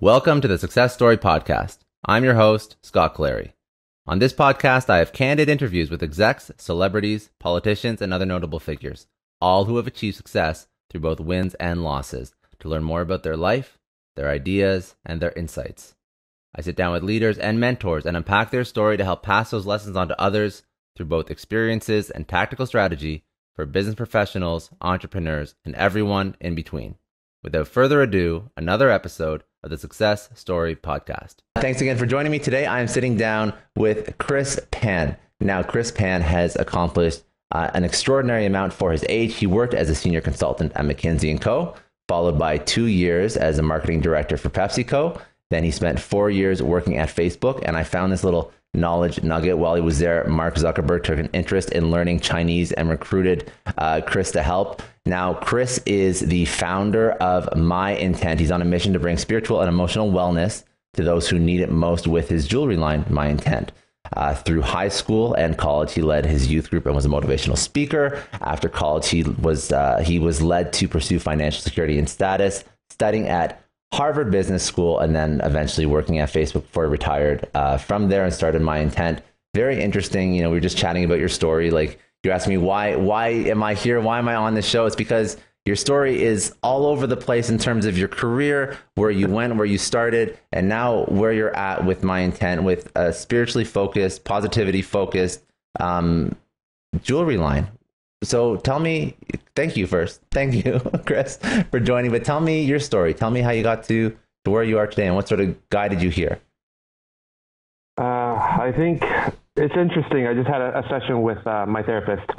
Welcome to the Success Story Podcast. I'm your host, Scott Clary. On this podcast, I have candid interviews with execs, celebrities, politicians, and other notable figures, all who have achieved success through both wins and losses, to learn more about their life, their ideas, and their insights. I sit down with leaders and mentors and unpack their story to help pass those lessons on to others through both experiences and tactical strategy for business professionals, entrepreneurs, and everyone in between. Without further ado, another episode of the Success Story Podcast. Thanks again for joining me today. I'm sitting down with Chris Pan. Now, Chris Pan has accomplished an extraordinary amount for his age. He worked as a senior consultant at McKinsey & Co., followed by 2 years as a marketing director for PepsiCo. Then he spent 4 years working at Facebook, and I found this little knowledge nugget while he was there. Mark Zuckerberg took an interest in learning Chinese and recruited Chris to help. Now, Chris is the founder of MyIntent. He's on a mission to bring spiritual and emotional wellness to those who need it most with his jewelry line, MyIntent. Through high school and college, he led his youth group and was a motivational speaker. After college, he was led to pursue financial security and status, studying at Harvard Business School, and then eventually working at Facebook before he retired from there and started MyIntent. Very interesting. You know, we were just chatting about your story. Like, you're asking me, why am I here? Why am I on this show? It's because your story is all over the place in terms of your career, where you went, where you started, and now where you're at with MyIntent, with a spiritually focused, positivity focused jewelry line. So tell me, thank you first. Thank you, Chris, for joining. But tell me your story. Tell me how you got to where you are today and what sort of guided you here. I think it's interesting. I just had a session with my therapist,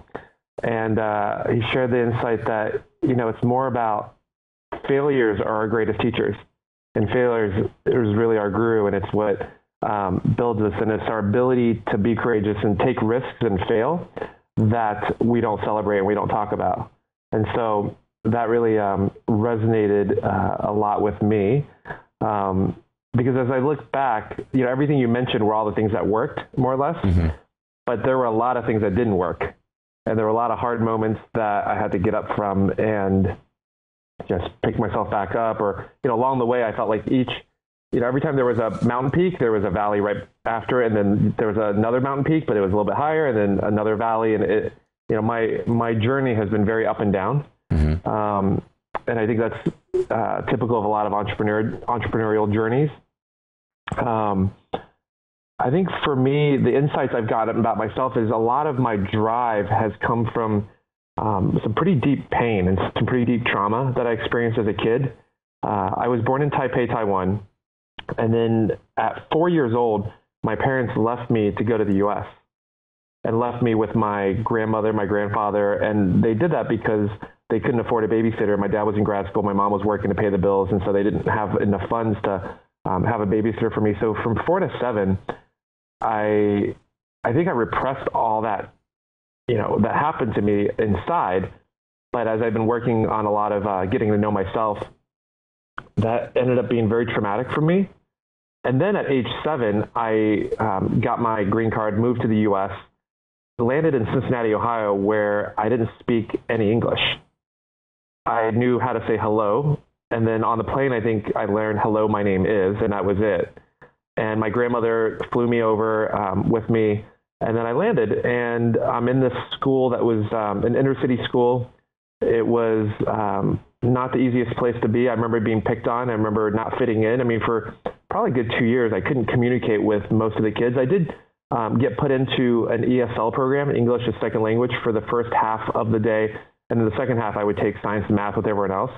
and he shared the insight that, you know, it's more about failures are our greatest teachers, and failures is really our guru, and it's what builds us, and it's our ability to be courageous and take risks and fail that we don't celebrate and we don't talk about. And so that really resonated a lot with me, because as I look back, you know, everything you mentioned were all the things that worked, more or less, but there were a lot of things that didn't work. And there were a lot of hard moments that I had to get up from and just pick myself back up. Or, you know, along the way, I felt like every time there was a mountain peak, there was a valley right after it. And then there was another mountain peak, but it was a little bit higher, and then another valley. And it, you know, my journey has been very up and down. And I think that's typical of a lot of entrepreneurial journeys. I think for me, the insights I've gotten about myself is a lot of my drive has come from some pretty deep pain and some pretty deep trauma that I experienced as a kid. I was born in Taipei, Taiwan. And then at 4 years old, my parents left me to go to the U.S. and left me with my grandmother, my grandfather. And they did that because they couldn't afford a babysitter. My dad was in grad school. My mom was working to pay the bills. And so they didn't have enough funds to have a babysitter for me. So from 4 to 7, I think I repressed all that, you know, that happened to me inside. But as I've been working on a lot of getting to know myself, that ended up being very traumatic for me. And then at age 7, I got my green card, moved to the U.S., landed in Cincinnati, Ohio, where I didn't speak any English. I knew how to say hello. And then on the plane, I think I learned, hello, my name is, and that was it. And my grandmother flew me over with me, and then I landed. And I'm in this school that was an inner city school. It was not the easiest place to be. I remember being picked on. I remember not fitting in. I mean, for probably a good 2 years, I couldn't communicate with most of the kids. I did get put into an ESL program, English as Second Language, for the first half of the day. And in the second half, I would take science and math with everyone else.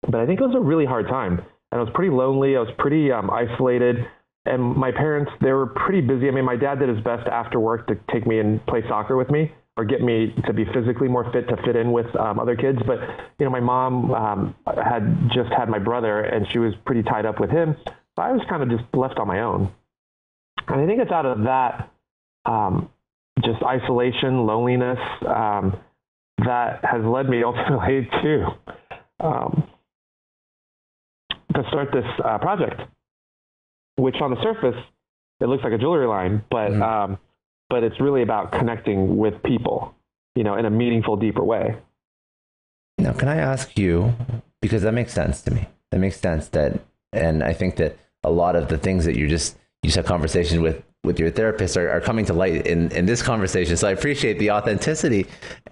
But I think it was a really hard time. And I was pretty lonely. I was pretty isolated. And my parents, they were pretty busy. I mean, my dad did his best after work to take me and play soccer with me, or get me to be physically more fit to fit in with other kids. But, you know, my mom had just had my brother, and she was pretty tied up with him. So I was kind of just left on my own. And I think it's out of that just isolation, loneliness, that has led me ultimately to start this project, which on the surface, it looks like a jewelry line, but it's really about connecting with people, you know, in a meaningful, deeper way. Now, can I ask you, because that makes sense to me. That makes sense that And I think that a lot of the things that you just have conversations with your therapist are coming to light in this conversation. So I appreciate the authenticity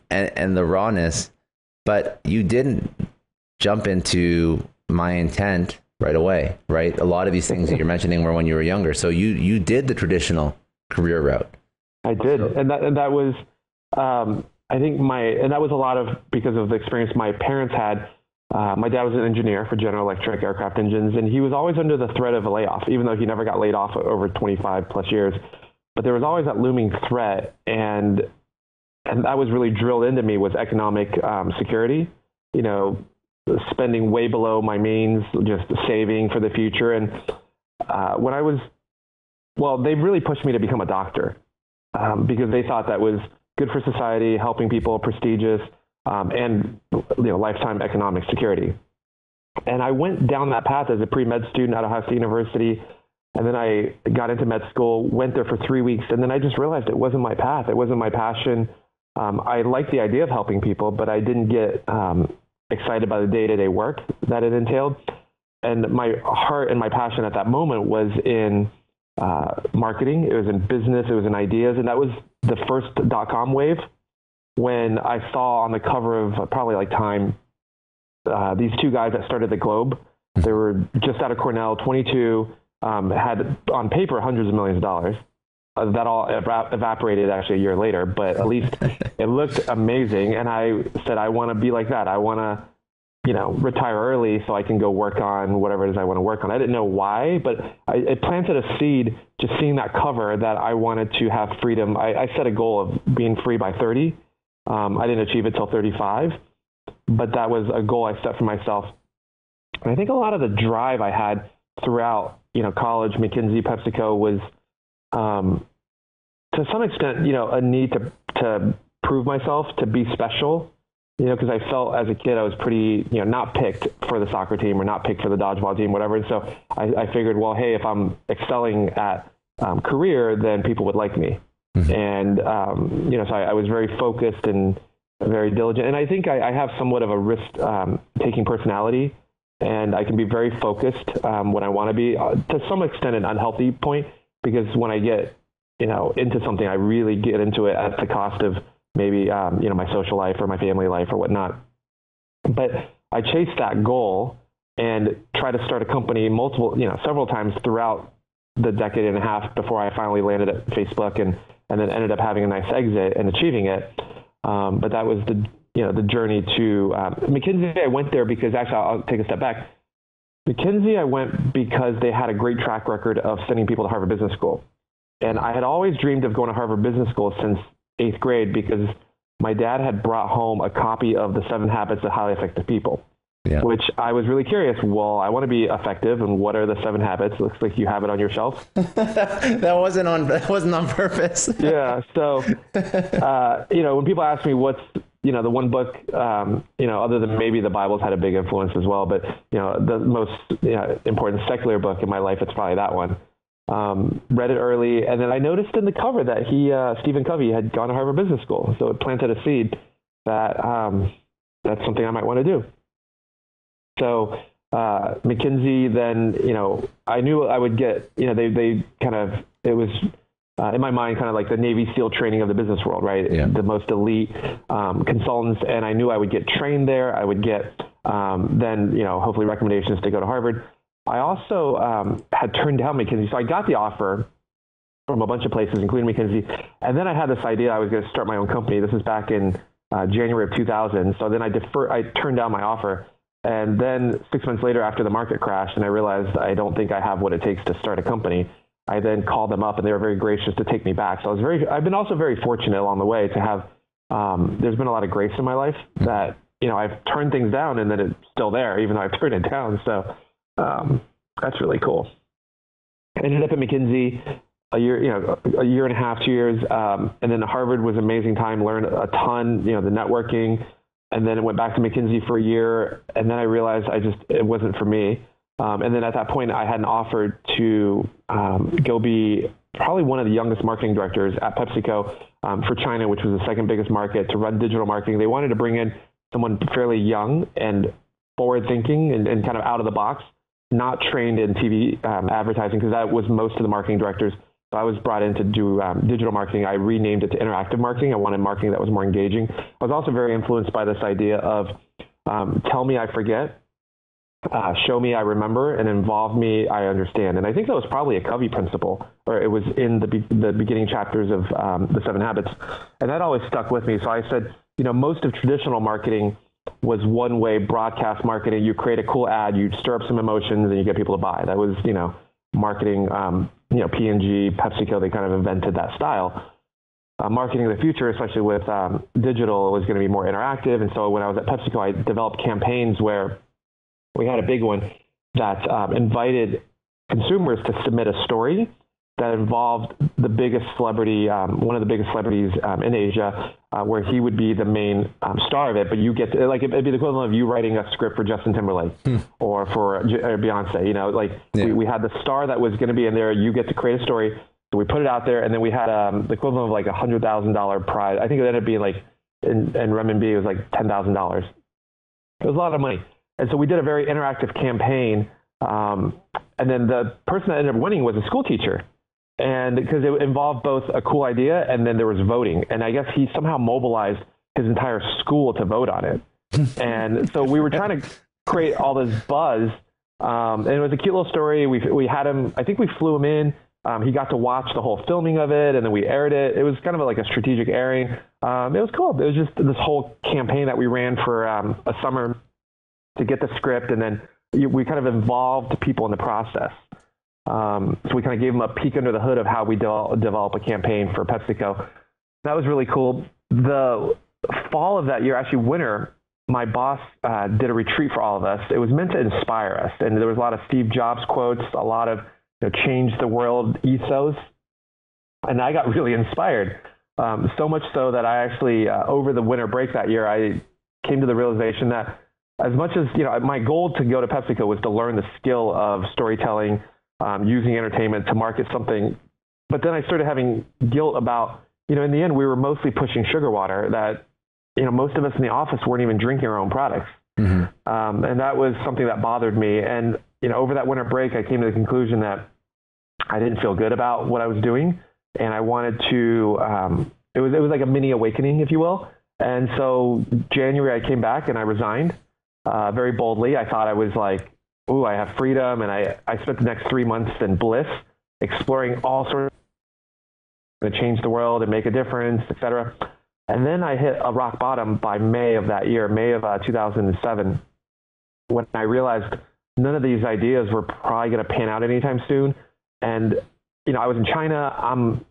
and the rawness, but you didn't jump into MyIntent right away, right? A lot of these things that you're mentioning were when you were younger. So you did the traditional career route. I did. And that was, I think that was a lot of, because of the experience my parents had. My dad was an engineer for General Electric aircraft engines, and he was always under the threat of a layoff, even though he never got laid off over 25 plus years. But there was always that looming threat. And that was really drilled into me, was economic security, spending way below my means, just saving for the future. And they really pushed me to become a doctor because they thought that was good for society, helping people, prestigious, and lifetime economic security. And I went down that path as a pre-med student at Ohio State University. And then I got into med school, went there for 3 weeks, and then I just realized it wasn't my path. It wasn't my passion. I liked the idea of helping people, but I didn't get excited by the day-to-day work that it entailed. And my heart and my passion at that moment was in marketing. It was in business. It was in ideas. And that was the first .com wave, when I saw on the cover of probably like Time, these two guys that started the Globe. They were just out of Cornell, 22, had on paper hundreds of millions of dollars. That all evaporated actually a year later, but at least it looked amazing. And I said, I want to be like that. I want to, retire early so I can go work on whatever it is I want to work on. I didn't know why, but it planted a seed just seeing that cover that I wanted to have freedom. I set a goal of being free by 30. I didn't achieve it till 35, but that was a goal I set for myself. And I think a lot of the drive I had throughout, college, McKinsey, PepsiCo was, to some extent, a need to prove myself, to be special, because I felt as a kid I was pretty, not picked for the soccer team or not picked for the dodgeball team, whatever. And so I figured, well, hey, if I'm excelling at career, then people would like me. Mm-hmm. And, so I was very focused and very diligent. And I think I have somewhat of a risk-taking personality, and I can be very focused when I want to be, to some extent, an unhealthy point, because when I get, into something, I really get into it at the cost of maybe, my social life or my family life or whatnot. But I chased that goal and tried to start a company several times throughout the decade and a half before I finally landed at Facebook and then ended up having a nice exit and achieving it. But that was the journey to McKinsey. I went there because actually I'll take a step back. McKinsey, I went because they had a great track record of sending people to Harvard Business School. And I had always dreamed of going to Harvard Business School since 8th grade because my dad had brought home a copy of The 7 Habits of Highly Effective People, which I was really curious. Well, I want to be effective, and what are the 7 habits? Looks like you have it on your shelf. That wasn't on purpose. Yeah. So, when people ask me what's, the one book, other than maybe the Bible's had a big influence as well, but, the most important secular book in my life, it's probably that one. Read it early, and then I noticed in the cover that Stephen Covey had gone to Harvard Business School. So it planted a seed that that's something I might want to do. So McKinsey, then, I knew I would get, they kind of, it was in my mind kind of like the Navy SEAL training of the business world, right? Yeah. The most elite consultants, and I knew I would get trained there. I would get then, hopefully recommendations to go to Harvard. I also had turned down McKinsey. So I got the offer from a bunch of places, including McKinsey. And then I had this idea I was going to start my own company. This was back in January of 2000. So then I turned down my offer. And then 6 months later, after the market crashed, and I realized I don't think I have what it takes to start a company, I then called them up, and they were very gracious to take me back. So I've been also very fortunate along the way to have, there's been a lot of grace in my life that, I've turned things down and then it's still there, even though I've turned it down. So that's really cool. I ended up at McKinsey a year and a half, 2 years. And then Harvard was an amazing time, learned a ton, the networking. And then it went back to McKinsey for a year. And then I realized it wasn't for me. And then at that point, I had an offer to go be probably one of the youngest marketing directors at PepsiCo for China, which was the second biggest market, to run digital marketing. They wanted to bring in someone fairly young and forward thinking and kind of out of the box. not trained in TV advertising, because that was most of the marketing directors. So I was brought in to do digital marketing. I renamed it to interactive marketing. I wanted marketing that was more engaging. I was also very influenced by this idea of tell me I forget, show me I remember, and involve me I understand. And I think that was probably a Covey principle, or it was in the beginning chapters of the 7 Habits. And that always stuck with me. So I said, most of traditional marketing was one-way broadcast marketing. You create a cool ad, you stir up some emotions, and you get people to buy. That was, marketing. P&G, PepsiCo, they kind of invented that style. Marketing of the future, especially with digital, was going to be more interactive. And so when I was at PepsiCo, I developed campaigns where we had a big one that invited consumers to submit a story that involved the biggest celebrity, one of the biggest celebrities in Asia, where he would be the main star of it. But you get to, it'd be the equivalent of you writing a script for Justin Timberlake or for Beyonce. We had the star that was going to be in there. You get to create a story. So we put it out there, and then we had the equivalent of like $100,000 prize. I think it ended up being like in renminbi, it was like $10,000. It was a lot of money. And so we did a very interactive campaign. And then the person that ended up winning was a school teacher. And because it involved both a cool idea and then there was voting. And I guess he somehow mobilized his entire school to vote on it. And so we were trying to create all this buzz. And it was a cute little story. We had him, I think we flew him in. He got to watch the whole filming of it, and then we aired it. It was kind of like a strategic airing. It was cool. It was just this whole campaign that we ran for a summer to get the script. And then we kind of involved people in the process. So we kind of gave them a peek under the hood of how we develop a campaign for PepsiCo. That was really cool. The fall of that year, actually winter, my boss did a retreat for all of us. It was meant to inspire us. And there was a lot of Steve Jobs quotes, a lot of change the world ethos. And I got really inspired. So much so that I actually, over the winter break that year, I came to the realization that as much as, my goal to go to PepsiCo was to learn the skill of storytelling, using entertainment to market something. But then I started having guilt about, in the end, we were mostly pushing sugar water that, most of us in the office weren't even drinking our own products. Mm-hmm. And that was something that bothered me. And, over that winter break, I came to the conclusion that I didn't feel good about what I was doing. And I wanted to, it was like a mini awakening, if you will. And so January, I came back and I resigned very boldly. I thought I was like, ooh, I have freedom. And I spent the next 3 months in bliss, exploring all sorts of to change the world and make a difference, et cetera. And then I hit a rock bottom by May of that year, May of 2007, when I realized none of these ideas were probably going to pan out anytime soon. And, I was in China. I'm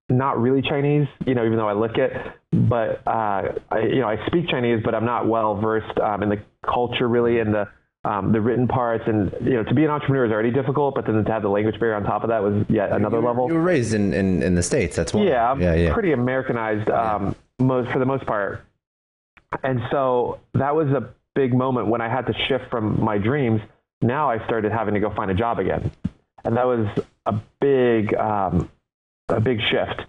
not really Chinese, even though I look it, but, I speak Chinese, but I'm not well versed in the culture really, and the written parts. And, to be an entrepreneur is already difficult, but then to have the language barrier on top of that was yet another level. You were raised in the States. That's why. Yeah, I'm pretty Americanized for the most part. And so that was a big moment when I had to shift from my dreams. Now I started having to go find a job again. And that was a big shift.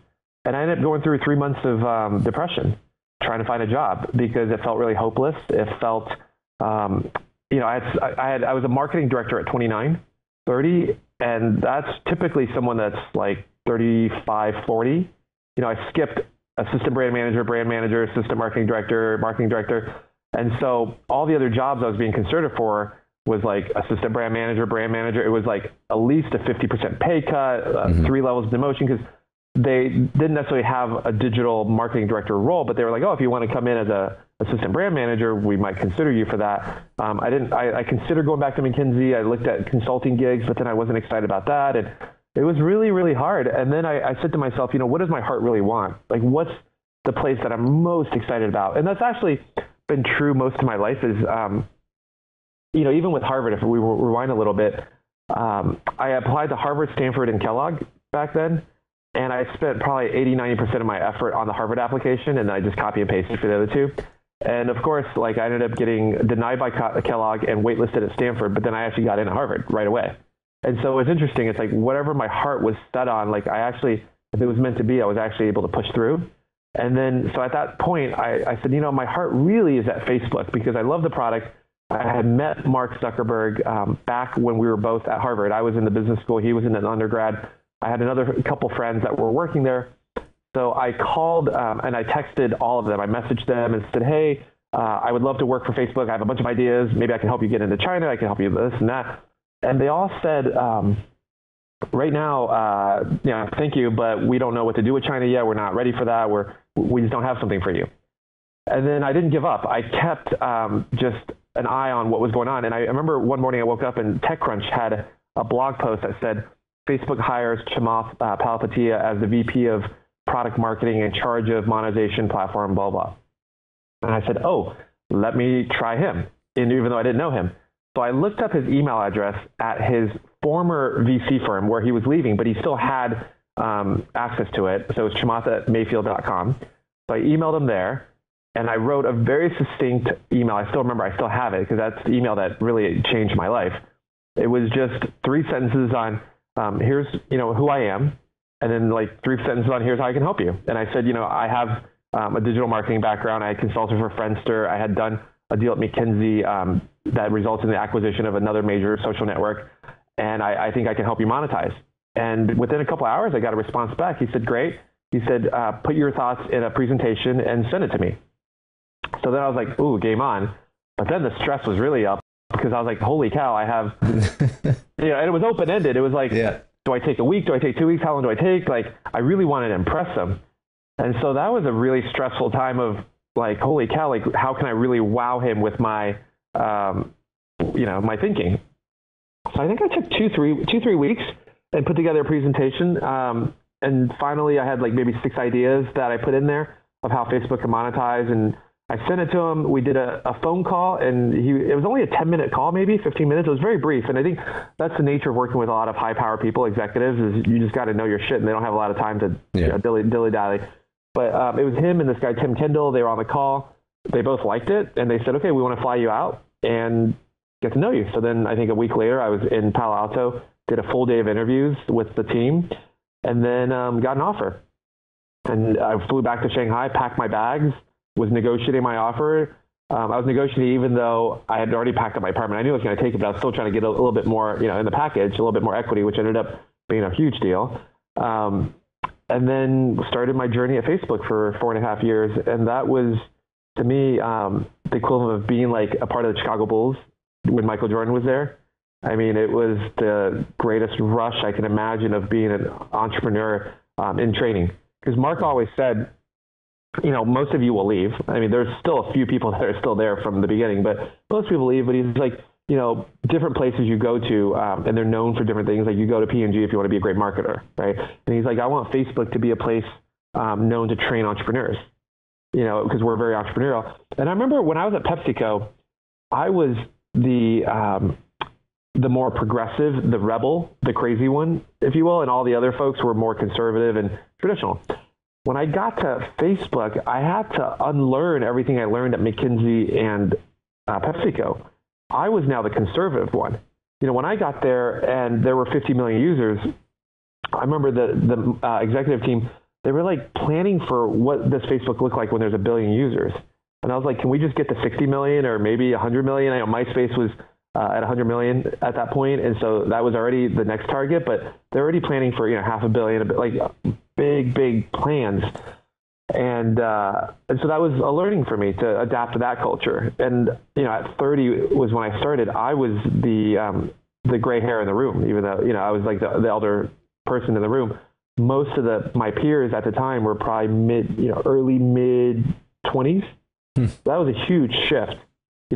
And I ended up going through 3 months of depression, trying to find a job because it felt really hopeless. It felt, I was a marketing director at 29, 30, and that's typically someone that's like 35, 40. I skipped assistant brand manager, assistant marketing director. And so all the other jobs I was being considered for was like assistant brand manager. It was like at least a 50% pay cut, 3 levels of demotion, because they didn't necessarily have a digital marketing director role, but they were like, oh, if you want to come in as a assistant brand manager, we might consider you for that. I considered going back to McKinsey. I looked at consulting gigs, but then I wasn't excited about that. And it was really, really hard. And then I said to myself, what does my heart really want? Like, what's the place that I'm most excited about? And that's actually been true most of my life is, even with Harvard, if we rewind a little bit, I applied to Harvard, Stanford, and Kellogg back then. And I spent probably 80-90% of my effort on the Harvard application, and I just copy and pasted for the other two. And of course, I ended up getting denied by Kellogg and waitlisted at Stanford, but then I actually got in at Harvard right away. And so it's interesting. It's like whatever my heart was set on, if it was meant to be, I was actually able to push through. And then, so at that point, I said, my heart really is at Facebook because I love the product. I had met Mark Zuckerberg back when we were both at Harvard. I was in the business school. He was in an undergrad. I had another couple friends that were working there. So I called and I texted all of them. I messaged them and said, hey, I would love to work for Facebook. I have a bunch of ideas. Maybe I can help you get into China. I can help you with this and that. And they all said, right now, thank you, but we don't know what to do with China yet. We're not ready for that. We just don't have something for you. And then I didn't give up. I kept just an eye on what was going on. And I remember one morning I woke up and TechCrunch had a blog post that said, Facebook hires Chamath Palihapitiya as the VP of product marketing in charge of monetization platform, blah, blah. And I said, oh, let me try him, and even though I didn't know him. So I looked up his email address at his former VC firm where he was leaving, but he still had access to it. So it was chamath@mayfield.com. So I emailed him there, and I wrote a very succinct email. I still remember, I still have it, because that's the email that really changed my life. It was just 3 sentences on, here's who I am, and then like 3 sentences on here's how I can help you. And I said, I have a digital marketing background. I had consulted for Friendster. I had done a deal at McKinsey that resulted in the acquisition of another major social network. And I think I can help you monetize. And within a couple of hours, I got a response back. He said, great. He said, put your thoughts in a presentation and send it to me. So then I was like, ooh, game on. But then the stress was really up, because I was like, holy cow, I have, and it was open-ended. It was like, do I take a week? Do I take 2 weeks? How long do I take? Like, I really wanted to impress them. And so that was a really stressful time of like, holy cow, like, how can I really wow him with my, my thinking? So I think I took 2-3 weeks and put together a presentation. And finally I had like maybe 6 ideas that I put in there of how Facebook can monetize. And I sent it to him. We did a phone call, and it was only a 10-minute call, maybe 15 minutes. It was very brief. And I think that's the nature of working with a lot of high-power people, executives, is you just got to know your shit, and they don't have a lot of time to dilly-dally. But it was him and this guy, Tim Kendall. They were on the call. They both liked it, and they said, okay, we want to fly you out and get to know you. So then I think a week later, I was in Palo Alto, did a full day of interviews with the team, and then got an offer. And I flew back to Shanghai, packed my bags, was negotiating my offer. I was negotiating even though I had already packed up my apartment. I knew I was going to take it, but I was still trying to get a little bit more, in the package, a little bit more equity, which ended up being a huge deal. And then started my journey at Facebook for 4.5 years. And that was, to me, the equivalent of being like a part of the Chicago Bulls when Michael Jordan was there. I mean, it was the greatest rush I can imagine of being an entrepreneur in training. Because Mark always said, most of you will leave. I mean, there's still a few people that are still there from the beginning, but most people leave. But he's like, different places you go to, and they're known for different things. Like you go to P&G if you want to be a great marketer, right? And he's like, I want Facebook to be a place known to train entrepreneurs, because we're very entrepreneurial. And I remember when I was at PepsiCo, I was the more progressive, the rebel, the crazy one, if you will, and all the other folks were more conservative and traditional. When I got to Facebook, I had to unlearn everything I learned at McKinsey and PepsiCo. I was now the conservative one. When I got there and there were 50 million users, I remember the executive team, they were like planning for what does Facebook look like when there's 1 billion users. And I was like, can we just get to 60 million or maybe 100 million? I know MySpace was at 100 million at that point. And so that was already the next target, but they're already planning for, 500 million, like big plans. And so that was a learning for me to adapt to that culture. And, at 30 was when I started, I was the gray hair in the room, even though, I was like the elder person in the room. Most of my peers at the time were probably early mid 20s. That was a huge shift,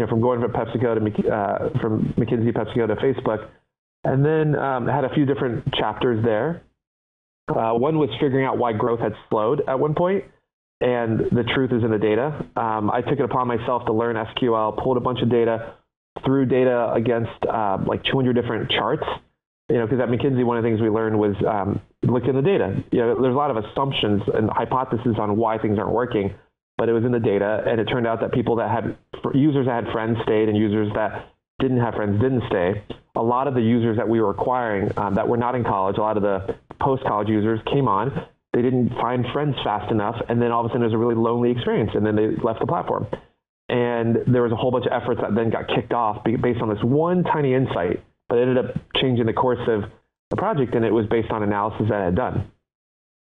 from going from PepsiCo to from McKinsey, PepsiCo to Facebook. And then had a few different chapters there. One was figuring out why growth had slowed at one point, and the truth is in the data. I took it upon myself to learn SQL, pulled a bunch of data, threw data against like 200 different charts. Because at McKinsey, one of the things we learned was look in the data. There's a lot of assumptions and hypotheses on why things aren't working, but it was in the data, and it turned out that users that had friends stayed, and users that didn't have friends didn't stay. A lot of the users that we were acquiring that were not in college, a lot of the post-college users came on, they didn't find friends fast enough, and then all of a sudden it was a really lonely experience, and then they left the platform. And there was a whole bunch of efforts that then got kicked off based on this one tiny insight, but it ended up changing the course of the project, and it was based on analysis that I had done.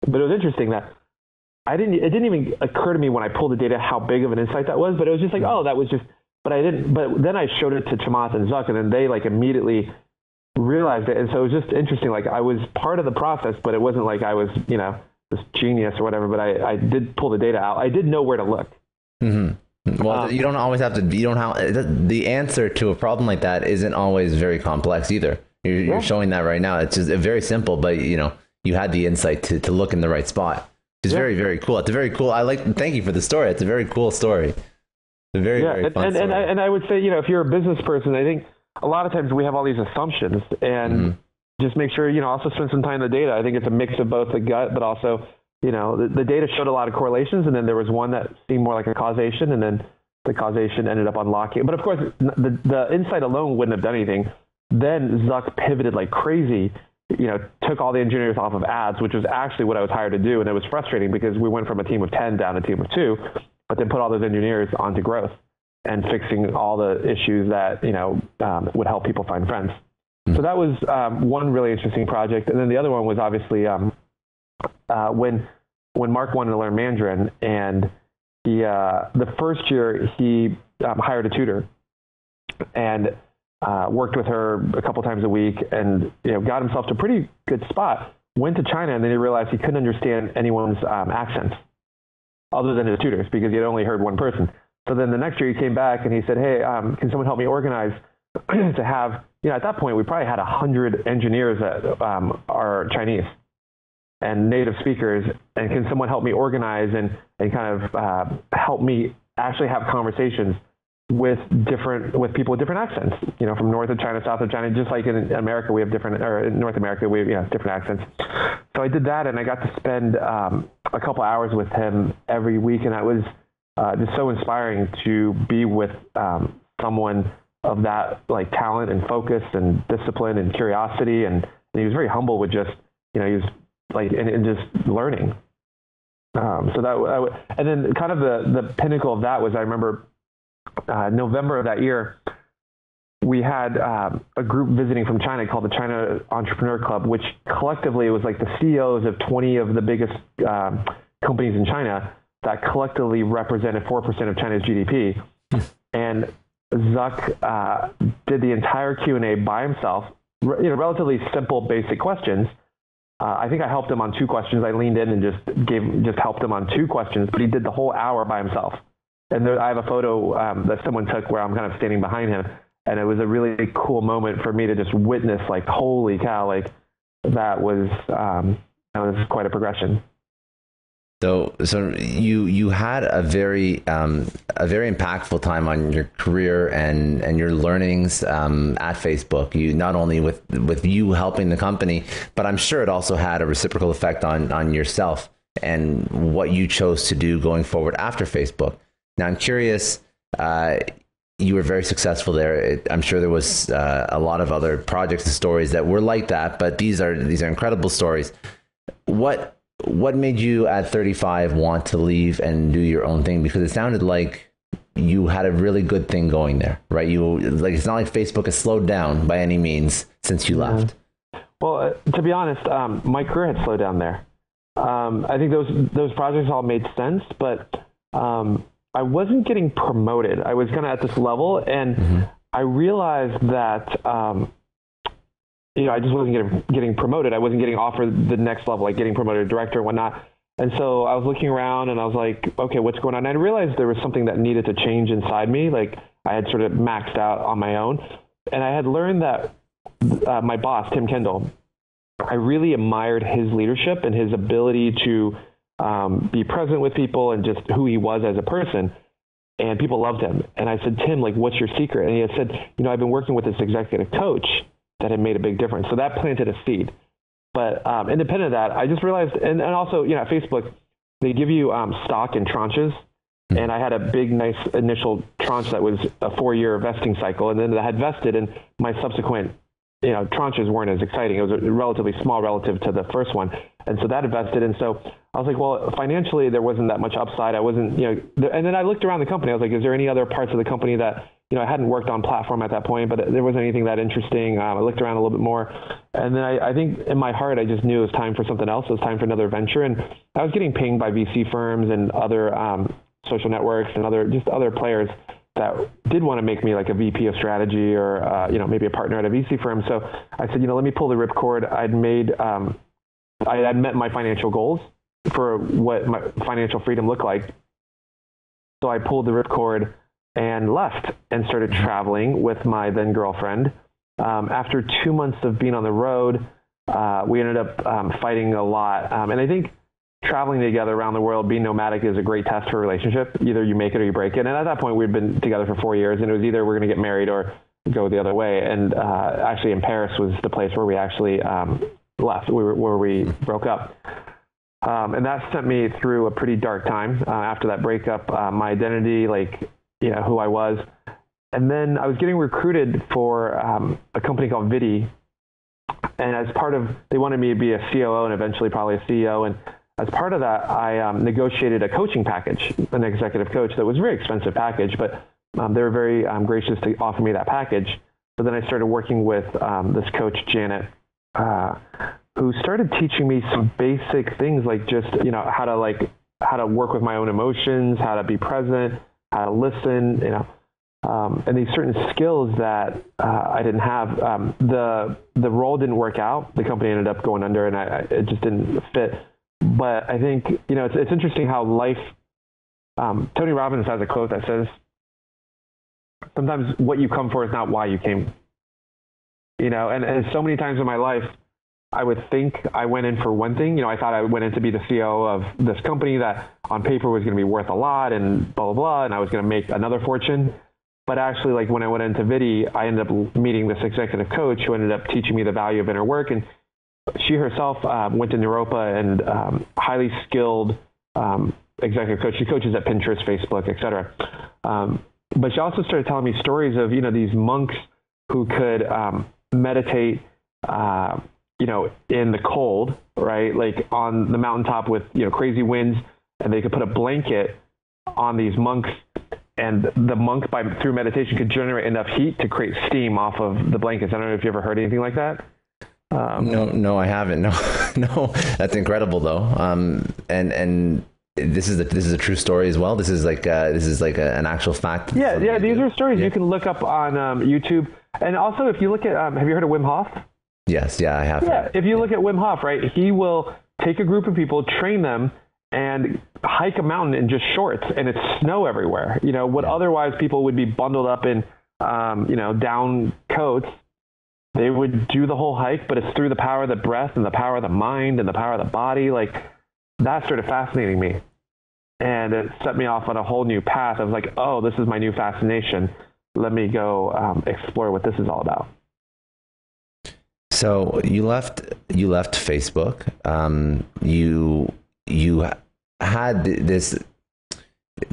But it was interesting that it didn't even occur to me when I pulled the data how big of an insight that was, but it was just like, oh, that was just, but then I showed it to Chamath and Zuck, and then they like immediately realized it. And so it was just interesting. Like I was part of the process, but it wasn't like I was, this genius or whatever, but I did pull the data out. I did know where to look. Mm-hmm. Well, you don't always have to, the answer to a problem like that isn't always very complex either. You're showing that right now. It's just very simple, but you had the insight to look in the right spot. It's very, very cool. It's a very cool, thank you for the story. It's a very cool story. It's a very, very fun story. And I would say, if you're a business person, I think a lot of times we have all these assumptions, and just make sure, also spend some time in the data. I think it's a mix of both the gut, but also, the data showed a lot of correlations, and then there was one that seemed more like a causation, and then the causation ended up unlocking. But of course, the insight alone wouldn't have done anything. Then Zuck pivoted like crazy, took all the engineers off of ads, which was actually what I was hired to do. And it was frustrating because we went from a team of 10 down to a team of 2, but then put all those engineers onto growth and fixing all the issues that, would help people find friends. So that was one really interesting project. And then the other one was obviously when Mark wanted to learn Mandarin, and the first year he hired a tutor and worked with her a couple times a week, and got himself to a pretty good spot. Went to China, and then he realized he couldn't understand anyone's accents other than his tutors, because he had only heard one person. So then the next year he came back and he said, hey, can someone help me organize to have, at that point we probably had 100 engineers that are Chinese and native speakers, and can someone help me organize and kind of help me actually have conversations with people with different accents, from north of China, south of China, just like in America we have different, or in North America we have different accents. So I did that, and I got to spend a couple hours with him every week, and that was just so inspiring to be with someone of that like talent and focus and discipline and curiosity, and he was very humble with just, he was like and just learning. So that and then kind of the pinnacle of that was, I remember November of that year, we had a group visiting from China called the China Entrepreneur Club, which collectively was like the CEOs of 20 of the biggest companies in China that collectively represented 4% of China's GDP. And Zuck did the entire Q&A by himself, relatively simple, basic questions. I think I helped him on 2 questions. I leaned in and just helped him on 2 questions, but he did the whole hour by himself. And I have a photo that someone took where I'm kind of standing behind him, and it was a really cool moment for me to just witness, like, holy cow, like that was quite a progression. So you had a very impactful time on your career and your learnings at Facebook. You not only with you helping the company, but I'm sure it also had a reciprocal effect on yourself and what you chose to do going forward after Facebook. Now, I'm curious, you were very successful there. I'm sure there was a lot of other projects and stories that were like that, but these are incredible stories. What made you at 35 want to leave and do your own thing? Because it sounded like you had a really good thing going there, right? It's not like Facebook has slowed down by any means since you left. Well, to be honest, my career had slowed down there. I think those projects all made sense, but I wasn't getting promoted. I was kind of at this level, and I realized that I just wasn't getting promoted. I wasn't getting offered the next level, like getting promoted to director and whatnot. And so I was looking around, and I was like, okay, what's going on? And I realized there was something that needed to change inside me. Like I had sort of maxed out on my own, and I had learned that my boss, Tim Kendall, I really admired his leadership and his ability to be present with people and just who he was as a person. And people loved him. And I said, Tim, like, what's your secret? And he had said, I've been working with this executive coach that had made a big difference. So that planted a seed. But independent of that, I just realized, and also, at Facebook, they give you stock in tranches. And I had a big, nice initial tranche that was a 4-year vesting cycle. And then that had vested, and my subsequent tranches weren't as exciting. It was relatively small relative to the first one. And so that invested. And so I was like, well, financially, there wasn't that much upside. I wasn't, and then I looked around the company. I was like, is there any other parts of the company that, I hadn't worked on platform at that point, but there wasn't anything that interesting. I looked around a little bit more. And then I think in my heart, I just knew it was time for something else. It was time for another venture. And I was getting pinged by VC firms and other social networks and other players that did want to make me like a VP of strategy or, maybe a partner at a VC firm. So I said, let me pull the ripcord. I had met my financial goals for what my financial freedom looked like. So I pulled the ripcord and left and started traveling with my then girlfriend. After 2 months of being on the road, we ended up fighting a lot. And I think traveling together around the world, being nomadic is a great test for a relationship. Either you make it or you break it. And at that point, we'd been together for 4 years, and it was either we're going to get married or go the other way. And actually in Paris was the place where we actually left, where we broke up. And that sent me through a pretty dark time. After that breakup, my identity, who I was. And then I was getting recruited for a company called Vidi. And as part of, they wanted me to be a COO and eventually probably a CEO. And as part of that, I negotiated a coaching package, an executive coach that was a very expensive package, but they were very gracious to offer me that package. So then I started working with this coach, Janet, who started teaching me some basic things like just, how to work with my own emotions, how to be present, how to listen, and these certain skills that I didn't have. The role didn't work out. The company ended up going under, and it just didn't fit. But I think, it's interesting how life, Tony Robbins has a quote that says, sometimes what you come for is not why you came. And so many times in my life, I would think I went in for one thing. I thought I went in to be the CEO of this company that on paper was going to be worth a lot and blah, blah, blah. And I was going to make another fortune. But actually, when I went into Vidi, I ended up meeting this executive coach who ended up teaching me the value of inner work. And she herself went to Europa and highly skilled executive coach. She coaches at Pinterest, Facebook, et cetera. But she also started telling me stories of, these monks who could meditate, in the cold, right? Like on the mountaintop with, crazy winds, and they could put a blanket on these monks, and the monk through meditation could generate enough heat to create steam off of the blankets. I don't know if you ever heard anything like that. No, I haven't. No, that's incredible though. And this is a true story as well. This is like an actual fact. Yeah. These are stories you can look up on YouTube. And also, if you look at, have you heard of Wim Hof? Yes. Yeah, I have. Yeah. If you look at Wim Hof, right, he will take a group of people, train them, and hike a mountain in just shorts, and it's snow everywhere. Otherwise people would be bundled up in, down coats. They would do the whole hike, but it's through the power of the breath and the power of the mind and the power of the body. Like, that started fascinating me. And it set me off on a whole new path. I was like, oh, this is my new fascination. Let me go explore what this is all about. So you left Facebook. You had this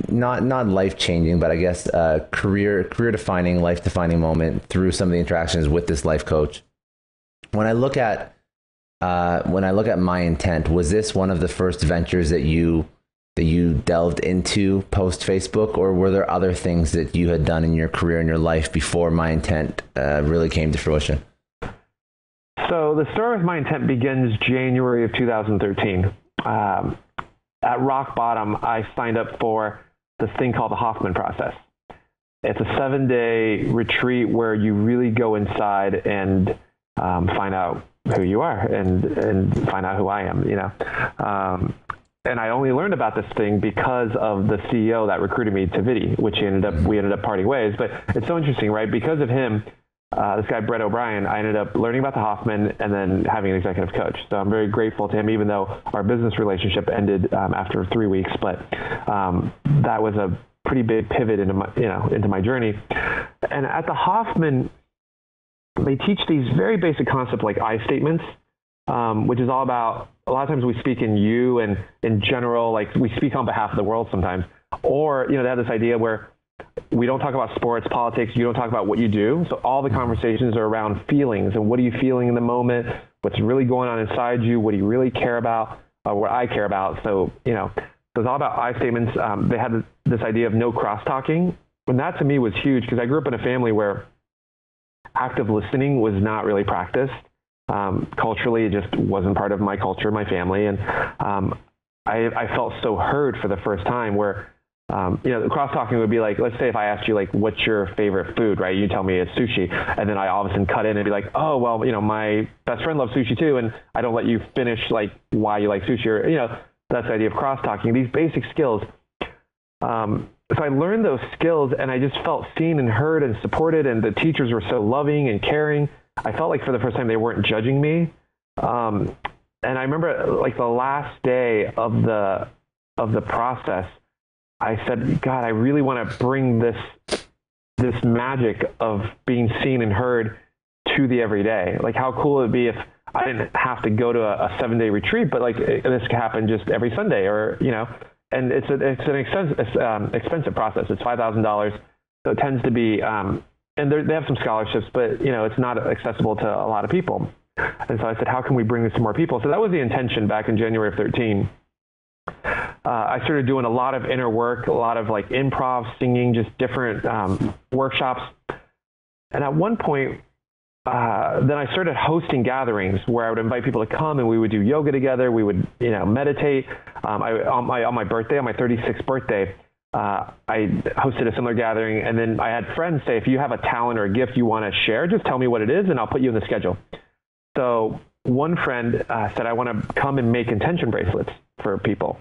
not life changing, but I guess career defining, life defining moment through some of the interactions with this life coach. When I look at MyIntent, was this one of the first ventures that you delved into post Facebook, or were there other things that you had done in your career and your life before MyIntent really came to fruition? So the story with MyIntent begins January of 2013. At rock bottom, I signed up for this thing called the Hoffman Process. It's a 7-day retreat where you really go inside and find out who you are and find out who I am, And I only learned about this thing because of the CEO that recruited me to Vidi, which we ended up parting ways. But it's so interesting, right? Because of him, this guy, Brett O'Brien, I ended up learning about the Hoffman and then having an executive coach. So I'm very grateful to him, even though our business relationship ended after 3 weeks. But that was a pretty big pivot into my journey. And at the Hoffman, they teach these very basic concepts like I statements, which is all about, a lot of times we speak in you and in general, like we speak on behalf of the world sometimes. Or, they have this idea where We don't talk about sports, politics. You don't talk about what you do. So all the conversations are around feelings and what are you feeling in the moment? What's really going on inside you? What do you really care about? What I care about. So, so it's all about I statements. They had this idea of no cross-talking. And that to me was huge because I grew up in a family where active listening was not really practiced. Culturally, it just wasn't part of my culture, my family. And I felt so heard for the first time where, cross-talking would be like, let's say if I asked you, like, what's your favorite food, right? You tell me it's sushi. And then I all of a sudden cut in and be like, oh, well, my best friend loves sushi too. And I don't let you finish, like, why you like sushi or, that's the idea of cross-talking, these basic skills. So I learned those skills and I just felt seen and heard and supported. And the teachers were so loving and caring. I felt like for the first time they weren't judging me. And I remember like the last day of the process, I said, God, I really want to bring this magic of being seen and heard to the everyday. Like how cool it would be if I didn't have to go to a 7-day retreat, but like this could happen just every Sunday or, and it's an expensive process. It's $5,000. So it tends to be, and they have some scholarships, but it's not accessible to a lot of people. And so I said, how can we bring this to more people? So that was the intention back in January of 13. I started doing a lot of inner work, a lot of like improv, singing, just different workshops. And at one point, then I started hosting gatherings where I would invite people to come and we would do yoga together. We would, meditate. On my birthday, on my 36th birthday, I hosted a similar gathering. And then I had friends say, if you have a talent or a gift you want to share, just tell me what it is and I'll put you in the schedule. So one friend said, I want to come and make intention bracelets for people.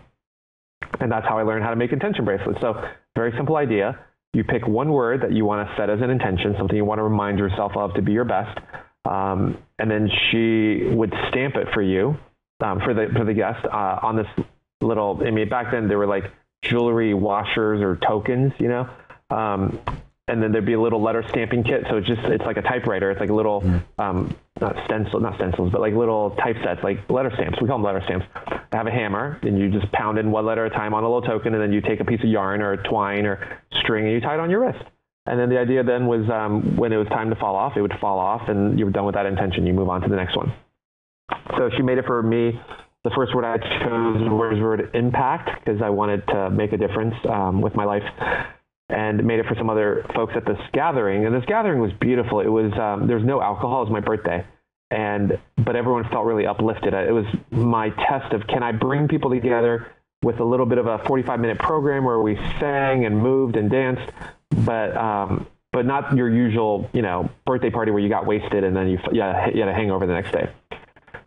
And that's how I learned how to make intention bracelets. So very simple idea. You pick one word that you want to set as an intention, something you want to remind yourself of to be your best. And then she would stamp it for you, for the guest on this little, back then there were like jewelry washers or tokens, and then there'd be a little letter stamping kit. So it's like a typewriter. It's like a little, not stencils, but like little typesets, like letter stamps. We call them letter stamps. They have a hammer and you just pound in one letter at a time on a little token. And then you take a piece of yarn or twine or string and you tie it on your wrist. And then the idea then was when it was time to fall off, it would fall off and you were done with that intention. You move on to the next one. So she made it for me. The first word I chose was the word impact because I wanted to make a difference with my life. And made it for some other folks at this gathering. And this gathering was beautiful. It was, there was no alcohol. It was my birthday. But everyone felt really uplifted. It was my test of, can I bring people together with a little bit of a 45-minute program where we sang and moved and danced, but not your usual, birthday party where you got wasted and then you had a hangover the next day.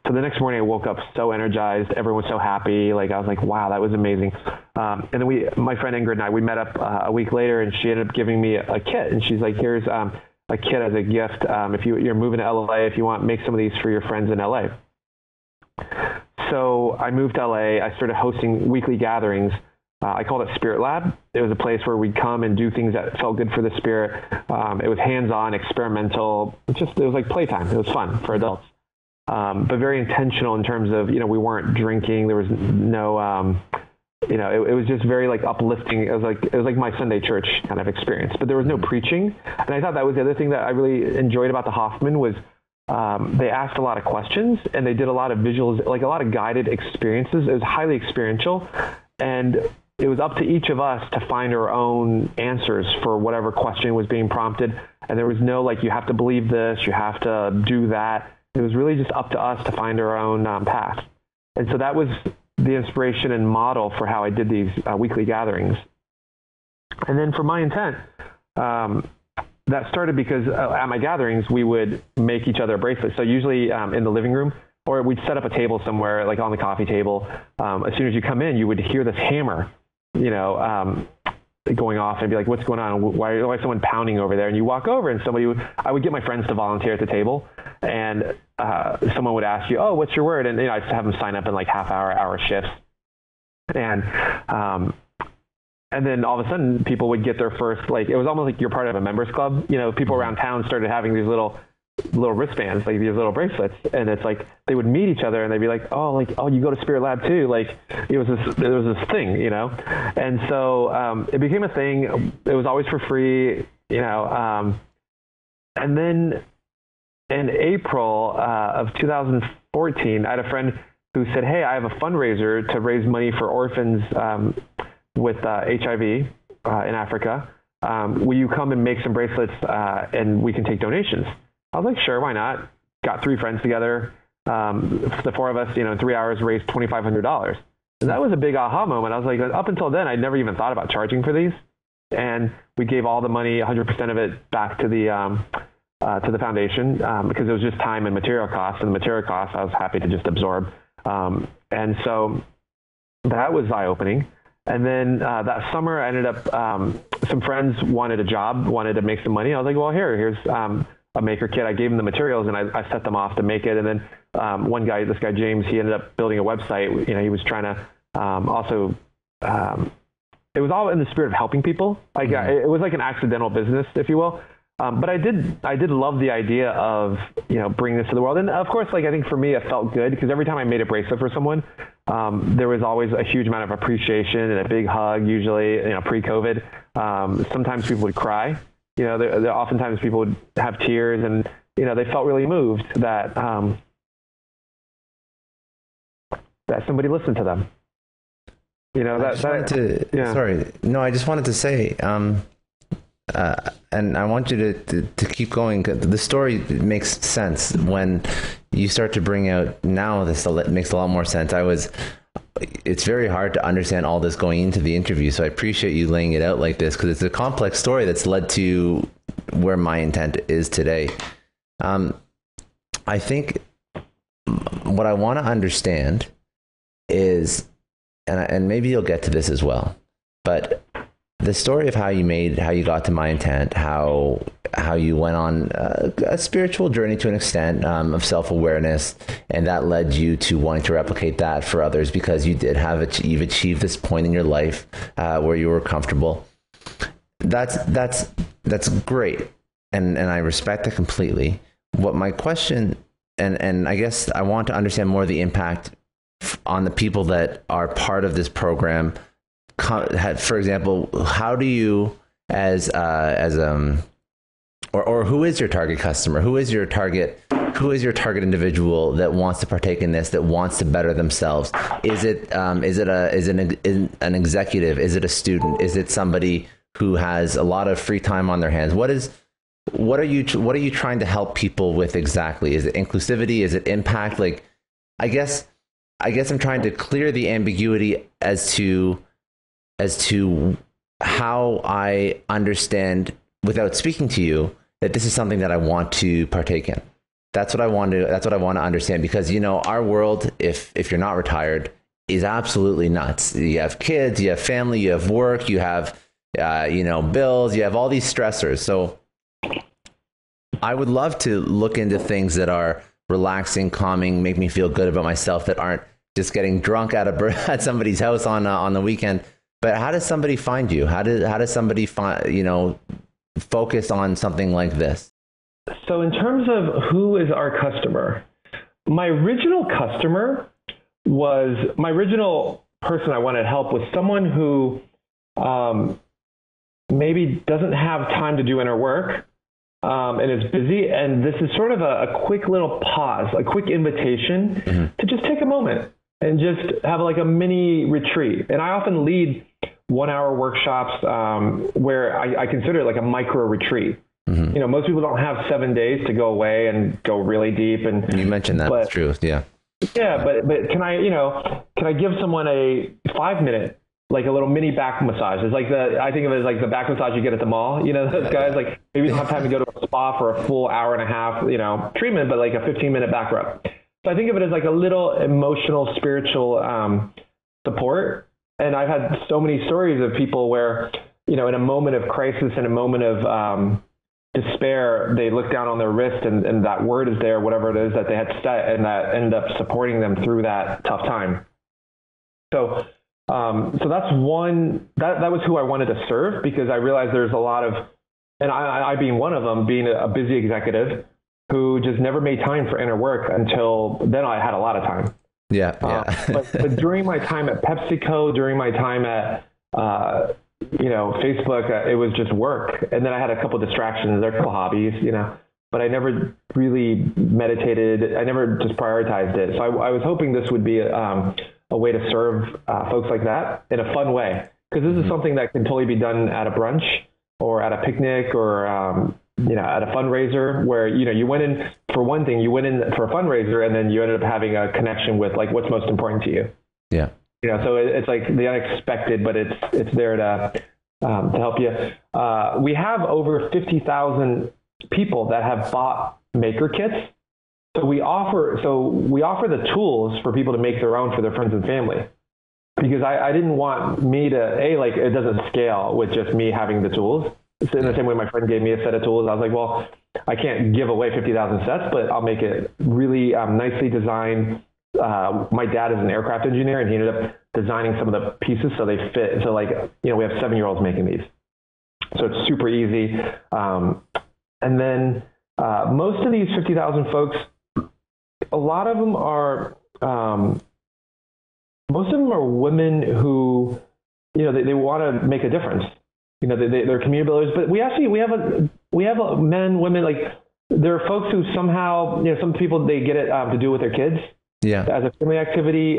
So the next morning I woke up so energized. Everyone was so happy. Like I was like, wow, that was amazing. And then my friend Ingrid and I, we met up a week later and she ended up giving me a kit. And she's like, here's a kit as a gift. If you're moving to LA, if you want, make some of these for your friends in LA. So I moved to LA. I started hosting weekly gatherings. I called it Spirit Lab. It was a place where we'd come and do things that felt good for the spirit. It was hands-on, experimental. It was like playtime. It was fun for adults. But very intentional in terms of, we weren't drinking. There was no, it was just very like uplifting. It was like my Sunday church kind of experience, but there was no preaching. And I thought that was the other thing that I really enjoyed about the Hoffman was, they asked a lot of questions and they did a lot of visuals, like a lot of guided experiences. It was highly experiential and it was up to each of us to find our own answers for whatever question was being prompted. And there was no, like, you have to believe this, you have to do that. It was really just up to us to find our own path. And so that was the inspiration and model for how I did these weekly gatherings. And then for MyIntent, that started because at my gatherings, we would make each other a bracelet. So usually in the living room, or we'd set up a table somewhere, like on the coffee table. As soon as you come in, you would hear this hammer, going off and be like, what's going on? Why is someone pounding over there? And you walk over and I would get my friends to volunteer at the table and someone would ask you, oh, what's your word? And I'd have them sign up in like hour shifts. And then all of a sudden people would get their first, like, it was almost like you're part of a members club. People around town started having these little little wristbands, like these little bracelets, and it's like they would meet each other and they'd be like, oh, you go to Spirit Lab too, like there was this thing, and so it became a thing. It was always for free, and then in April of 2014, I had a friend who said, hey, I have a fundraiser to raise money for orphans with HIV in Africa. Will you come and make some bracelets and we can take donations? I was like, sure, why not? Got 3 friends together. The 4 of us, in 3 hours, raised $2,500. And that was a big aha moment. I was like, up until then, I'd never even thought about charging for these. And we gave all the money, 100% of it, back to the foundation because it was just time and material costs. And the material costs, I was happy to just absorb. And so that was eye-opening. And then that summer, I ended up, some friends wanted a job, wanted to make some money. I was like, well, here's a maker kit. I gave them the materials and I set them off to make it. And then one guy, this guy, James, he ended up building a website. He was trying to also, it was all in the spirit of helping people. Like it was like an accidental business, if you will. But I did love the idea of, bringing this to the world. And of course, like, I think for me, it felt good because every time I made a bracelet for someone, there was always a huge amount of appreciation and a big hug, usually, pre-COVID. Sometimes people would cry, oftentimes people would have tears and, they felt really moved that, that somebody listened to them. I just wanted to say, and I want you to keep going. The story makes sense when you start to bring out. Now this makes a lot more sense. It's very hard to understand all this going into the interview, so I appreciate you laying it out like this because it's a complex story that's led to where MyIntent is today. I think what I want to understand is, and maybe you'll get to this as well, but the story of how you got to MyIntent, how you went on a spiritual journey to an extent of self-awareness, and that led you to wanting to replicate that for others because you've achieved this point in your life where you were comfortable. That's great, and I respect it completely. What my question, and I guess I want to understand more of the impact on the people that are part of this program. For example, how do you or who is your target customer? Who is your target individual that wants to partake in this, that wants to better themselves? Is it an executive? Is it a student? Is it somebody who has a lot of free time on their hands? What are you trying to help people with exactly? Is it inclusivity? Is it impact? Like, I guess I'm trying to clear the ambiguity as to how I understand, without speaking to you, that this is something that I want to partake in. That's what I want to understand, because our world, if you're not retired, is absolutely nuts. You have kids, you have family, you have work, you have bills, you have all these stressors. So I would love to look into things that are relaxing, calming, make me feel good about myself, that aren't just getting drunk at somebody's house on the weekend. But how does somebody find you? How does somebody focus on something like this? So in terms of who is our customer, my original person I wanted help was someone who maybe doesn't have time to do inner work and is busy. And this is sort of a quick little pause, a quick invitation to just take a moment and just have like a mini retreat. And I often lead 1-hour workshops where I consider it like a micro retreat. Most people don't have 7 days to go away and go really deep. And you mentioned that. It's true. Yeah. Yeah. But can I give someone a 5-minute, like a little mini back massage? It's like I think of it as like the back massage you get at the mall, those guys, like maybe you don't have time to go to a spa for a full hour and a half, treatment, but like a 15-minute back rub. So I think of it as like a little emotional, spiritual support. And I've had so many stories of people where, in a moment of crisis, in a moment of despair, they look down on their wrist and that word is there, whatever it is that they had set, and that ended up supporting them through that tough time. So that's one, that was who I wanted to serve, because I realized there's a lot of, and I being one of them, being a busy executive, who just never made time for inner work until then. I had a lot of time. Yeah. But during my time at PepsiCo, during my time at, Facebook, it was just work. And then I had a couple distractions, there are a couple hobbies, but I never really meditated. I never just prioritized it. So I was hoping this would be a way to serve folks like that in a fun way. Because this is something that can totally be done at a brunch or at a picnic or, at a fundraiser where, you went in for one thing, you went in for a fundraiser and then you ended up having a connection with like what's most important to you. Yeah. So it's like the unexpected, but it's there to help you. We have over 50,000 people that have bought maker kits. So we offer the tools for people to make their own for their friends and family. Because I didn't want me to, it doesn't scale with just me having the tools. It's in the same way my friend gave me a set of tools. I was like, well, I can't give away 50,000 sets, but I'll make it really nicely designed. My dad is an aircraft engineer, and he ended up designing some of the pieces so they fit. So we have 7-year-olds making these. So it's super easy. And then most of these 50,000 folks, a lot of them are... most of them are women who, they want to make a difference. They're community builders, but we have men, women, like there are folks who somehow, some people, they get it to do with their kids. Yeah. As a family activity.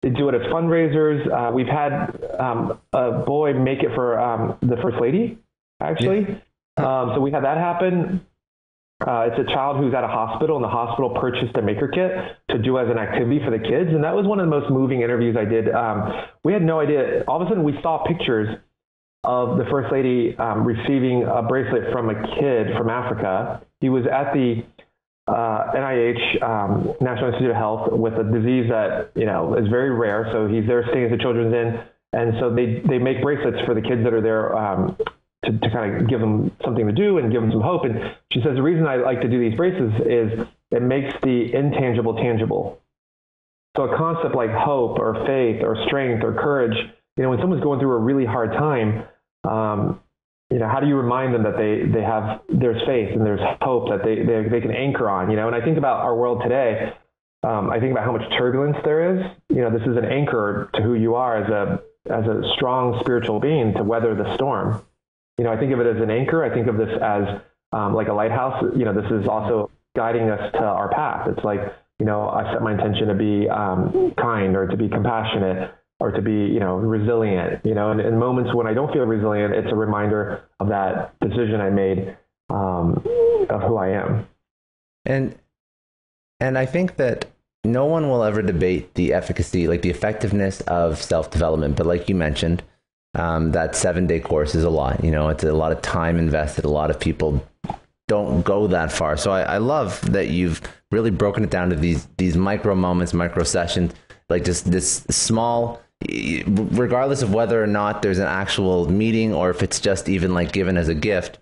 They do it as fundraisers. We've had a boy make it for the First Lady, actually. Yeah. So we had that happen. It's a child who's at a hospital, and the hospital purchased a maker kit to do as an activity for the kids. And that was one of the most moving interviews I did. We had no idea. All of a sudden, we saw pictures of the First Lady receiving a bracelet from a kid from Africa. He was at the NIH, National Institute of Health, with a disease that, is very rare. So he's there staying at the Children's Inn. And so they make bracelets for the kids that are there to kind of give them something to do and give them some hope. And she says, the reason I like to do these bracelets is it makes the intangible tangible. So a concept like hope or faith or strength or courage, when someone's going through a really hard time, how do you remind them that there's faith and there's hope that they can anchor on, and I think about our world today. I think about how much turbulence there is. This is an anchor to who you are as a strong spiritual being to weather the storm. I think of it as an anchor. I think of this as like a lighthouse. This is also guiding us to our path. It's like, I set my intention to be kind or to be compassionate or to be, resilient, and in moments when I don't feel resilient, it's a reminder of that decision I made of who I am. And I think that no one will ever debate the efficacy, like the effectiveness of self-development. But like you mentioned, that 7-day course is a lot, it's a lot of time invested. A lot of people don't go that far. So I love that you've really broken it down to these micro moments, micro sessions, like just this small, regardless of whether or not there's an actual meeting or if it's just even like given as a gift,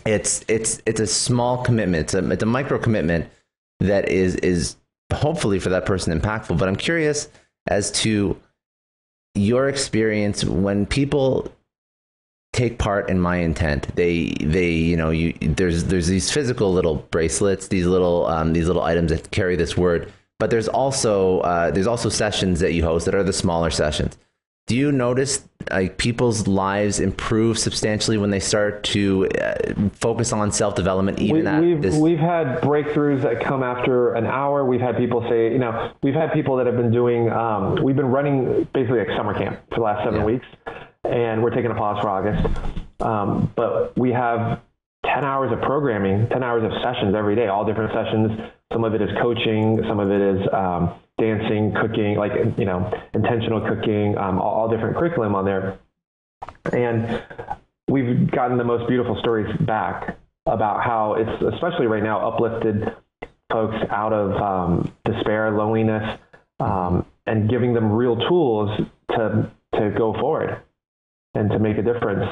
it's a small commitment. It's a micro commitment that is hopefully for that person impactful. But I'm curious as to your experience when people take part in MyIntent. There's these physical little bracelets, these little items that carry this word. But there's also sessions that you host that are the smaller sessions. Do you notice like people's lives improve substantially when they start to focus on self-development? We've had breakthroughs that come after an hour. We've had people say, we've had people that have been doing. We've been running basically like summer camp for the last 7 weeks, and we're taking a pause for August. But we have 10 hours of programming, 10 hours of sessions every day, all different sessions. Some of it is coaching, some of it is dancing, cooking, like, intentional cooking, all different curriculum on there. And we've gotten the most beautiful stories back about how it's, especially right now, uplifted folks out of despair, loneliness, and giving them real tools to go forward and to make a difference.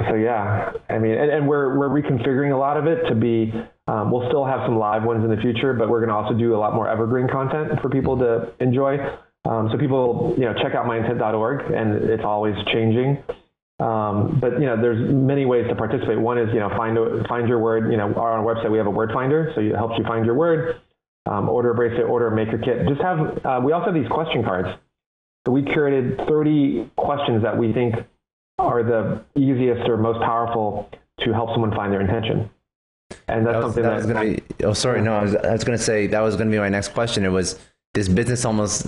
So yeah, I mean, and we're reconfiguring a lot of it to be, we'll still have some live ones in the future, but we're going to also do a lot more evergreen content for people to enjoy. So people, check out myintent.org, and it's always changing. But there's many ways to participate. One is find your word. On our website we have a word finder, so it helps you find your word. Order a bracelet, order a maker kit. Just have we also have these question cards. So we curated 30 questions that we think are the easiest or most powerful to help someone find their intention. And that's something that was going to be. Oh, sorry, no, I was going to say that was going to be my next question. It was this business almost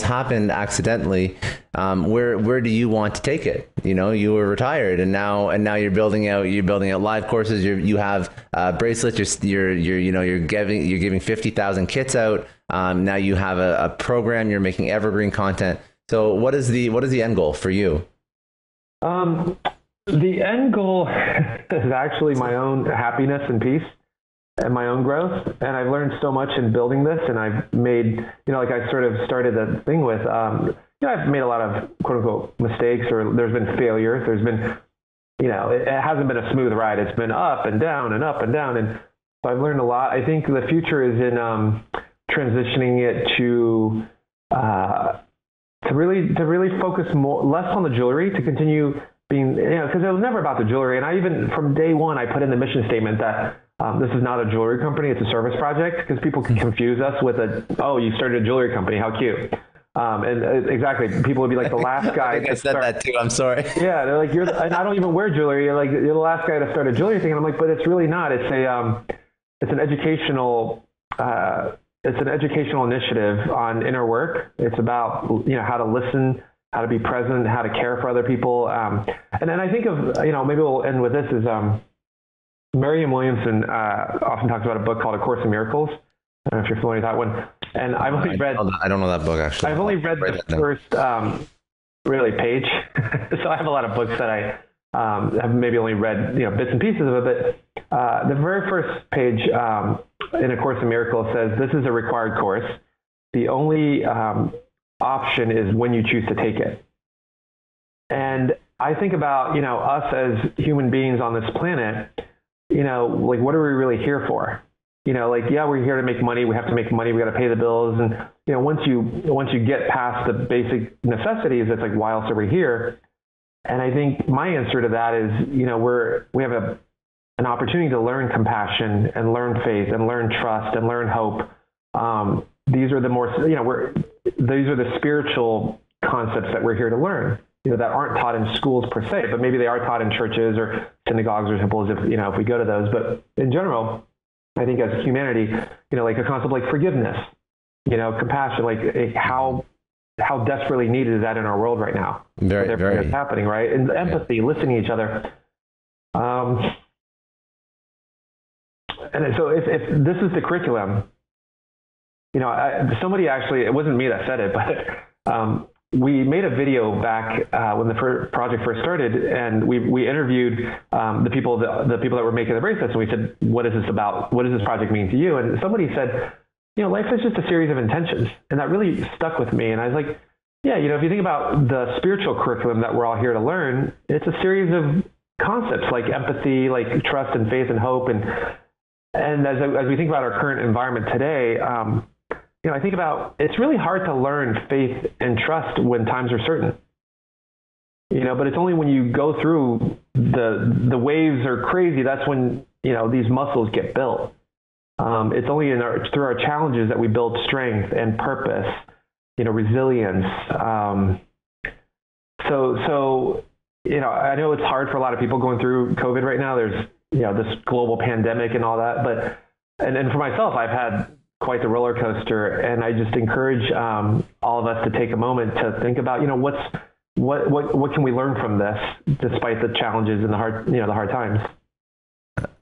happened accidentally. Where do you want to take it? You were retired, and now you're building out live courses. You have bracelets. You're giving 50,000 kits out. Now you have a program. You're making evergreen content. So what is the end goal for you? The end goal is actually my own happiness and peace and my own growth. And I've learned so much in building this, and I've made, like I sort of started the thing with, I've made a lot of quote unquote mistakes, or there's been failures. There's been, it hasn't been a smooth ride. It's been up and down and up and down. And so I've learned a lot. I think the future is in transitioning it to really focus less on the jewelry, to continue being, because it was never about the jewelry. And I even, from day one, I put in the mission statement that this is not a jewelry company, it's a service project, because people can confuse us with you started a jewelry company, how cute. And exactly, people would be like, the last guy. I think I said that too, I'm sorry. Yeah, they're like, and I don't even wear jewelry. You're the last guy to start a jewelry thing. And I'm like, but it's really not. It's an educational initiative on inner work. It's about, how to listen, how to be present, how to care for other people. And then I think of, maybe we'll end with this, is Marianne Williamson often talks about a book called A Course in Miracles. I don't know if you're familiar with that one. And I've only read... I don't know that book, actually. I've only read the first, page. So I have a lot of books that I have maybe only read, bits and pieces of it. But the very first page in A Course in Miracles says, this is a required course. The only option is when you choose to take it. And I think about, us as human beings on this planet, what are we really here for? We're here to make money. We have to make money. We got to pay the bills. And, once you get past the basic necessities, it's like, why else are we here? And I think my answer to that is, we have an opportunity to learn compassion and learn faith and learn trust and learn hope. These are the more, these are the spiritual concepts that we're here to learn, that aren't taught in schools per se, but maybe they are taught in churches or synagogues or temples if we go to those. But in general, I think as humanity, like a concept like forgiveness, compassion, like how desperately needed is that in our world right now? Very, very. That's happening, right? And empathy, listening to each other. And so if this is the curriculum, somebody actually, it wasn't me that said it, but we made a video back when the project first started, and we interviewed the people that were making the bracelets, and we said, what is this about? What does this project mean to you? And somebody said, life is just a series of intentions. And that really stuck with me. And I was like, yeah, if you think about the spiritual curriculum that we're all here to learn, it's a series of concepts like empathy, like trust and faith and hope. And as we think about our current environment today, I think about, it's really hard to learn faith and trust when times are certain, but it's only when you go through the waves are crazy. That's when, these muscles get built. It's only through our challenges that we build strength and purpose, resilience. So, I know it's hard for a lot of people going through COVID right now. There's, this global pandemic and all that, but, and for myself, I've had quite the roller coaster. And I just encourage all of us to take a moment to think about, what can we learn from this, despite the challenges and the hard times.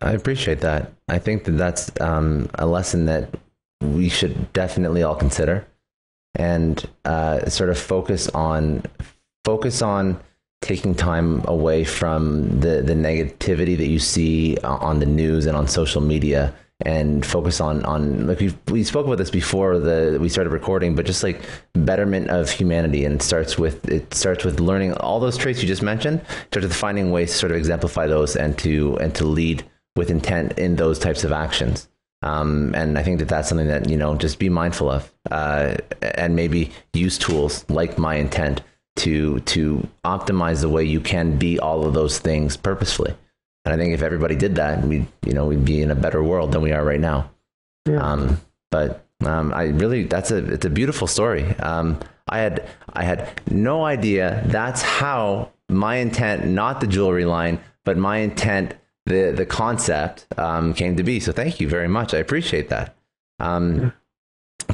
I appreciate that. I think that's a lesson that we should definitely all consider, and sort of focus on taking time away from the negativity that you see on the news and on social media, and focus on like we spoke about this before we started recording, but just like betterment of humanity. And it starts with learning all those traits you just mentioned, starts with finding ways to sort of exemplify those and to lead with intent in those types of actions. And I think that's something that, just be mindful of, and maybe use tools like MyIntent to optimize the way you can be all of those things purposefully. And I think if everybody did that, we'd be in a better world than we are right now. Yeah. It's a beautiful story. I had no idea that's how MyIntent, not the jewelry line, but MyIntent, the concept, came to be. So thank you very much. I appreciate that.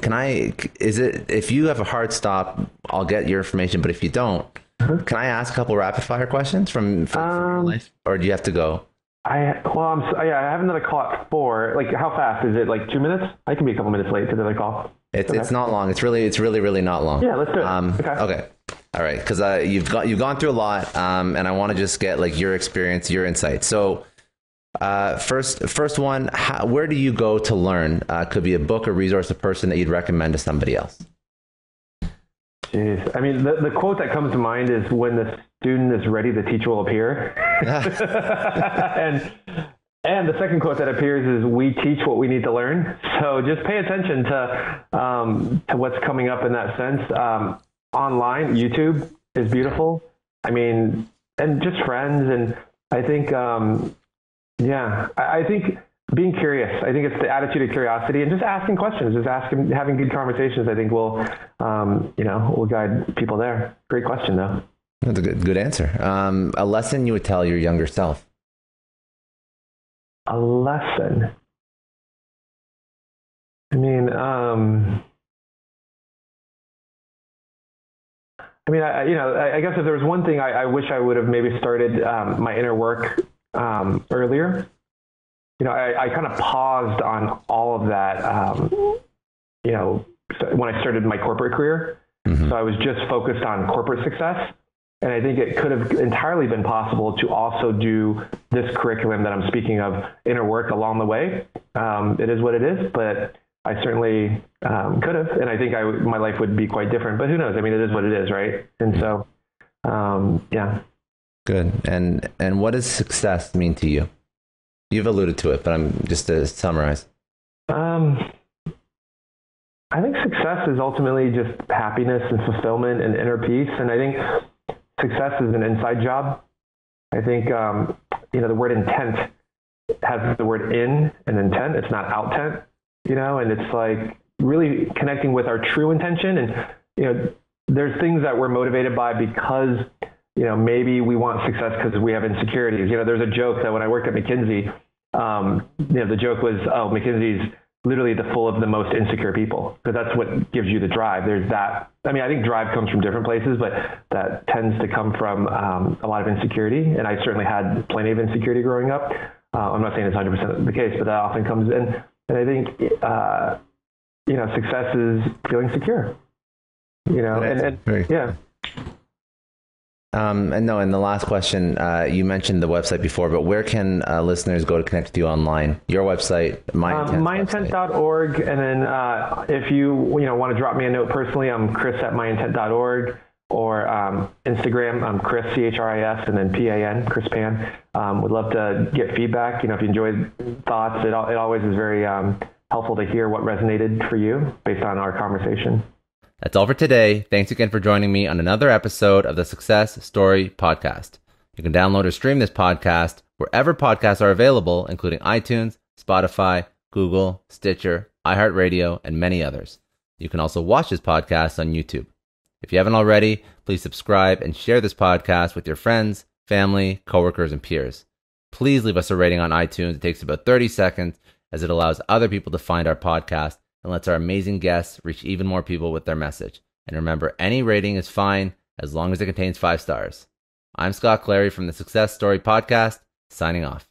If you have a hard stop, I'll get your information, but if you don't, can I ask a couple rapid fire questions from your life, or do you have to go? I have another call at 4. Like, how fast is it? Like 2 minutes? I can be a couple minutes late to the other call. It's not long. It's really not long. Yeah, let's do it. Okay. All right. Because you've gone through a lot, and I want to just get like your experience, your insight. So, first one, where do you go to learn? Could be a book, a resource, a person that you'd recommend to somebody else. Jeez. I mean, the quote that comes to mind is, when the student is ready, the teacher will appear. And the second quote that appears is, we teach what we need to learn. So just pay attention to what's coming up in that sense. Online, YouTube is beautiful. I mean, and just friends. And I think, I think being curious, I think it's the attitude of curiosity and just asking questions, having good conversations, I think will guide people there. Great question though. That's a good answer. A lesson you would tell your younger self. A lesson. I guess if there was one thing I wish I would have maybe started my inner work earlier. I kind of paused on all of that, when I started my corporate career. Mm-hmm. So I was just focused on corporate success. And I think it could have entirely been possible to also do this curriculum that I'm speaking of, inner work, along the way. It is what it is, but I certainly could have. And I think my life would be quite different, but who knows? I mean, it is what it is, right? And so, yeah. Good. And what does success mean to you? You've alluded to it, but I'm just to summarize. I think success is ultimately just happiness and fulfillment and inner peace. And I think success is an inside job. I think, the word intent has the word in and intent. It's not outent, and it's like really connecting with our true intention. And, there's things that we're motivated by because, maybe we want success because we have insecurities. There's a joke that when I worked at McKinsey, the joke was, McKinsey's literally full of the most insecure people, because that's what gives you the drive. There's that. I mean, I think drive comes from different places, but that tends to come from a lot of insecurity. And I certainly had plenty of insecurity growing up. I'm not saying it's 100% the case, but that often comes in. And I think, success is feeling secure, yeah. And the last question, you mentioned the website before, but where can listeners go to connect with you online? Your website, MyIntent.org. And then if you want to drop me a note personally, I'm Chris@MyIntent.org, or Instagram, I'm Chris, CHRIS, and then PAN, Chris Pan. Would love to get feedback. If you enjoyed thoughts, it always is very helpful to hear what resonated for you based on our conversation. That's all for today. Thanks again for joining me on another episode of the Success Story Podcast. You can download or stream this podcast wherever podcasts are available, including iTunes, Spotify, Google, Stitcher, iHeartRadio, and many others. You can also watch this podcast on YouTube. If you haven't already, please subscribe and share this podcast with your friends, family, coworkers, and peers. Please leave us a rating on iTunes. It takes about 30 seconds, as it allows other people to find our podcast and lets our amazing guests reach even more people with their message. And remember, any rating is fine as long as it contains 5 stars. I'm Scott Clary from the Success Story Podcast, signing off.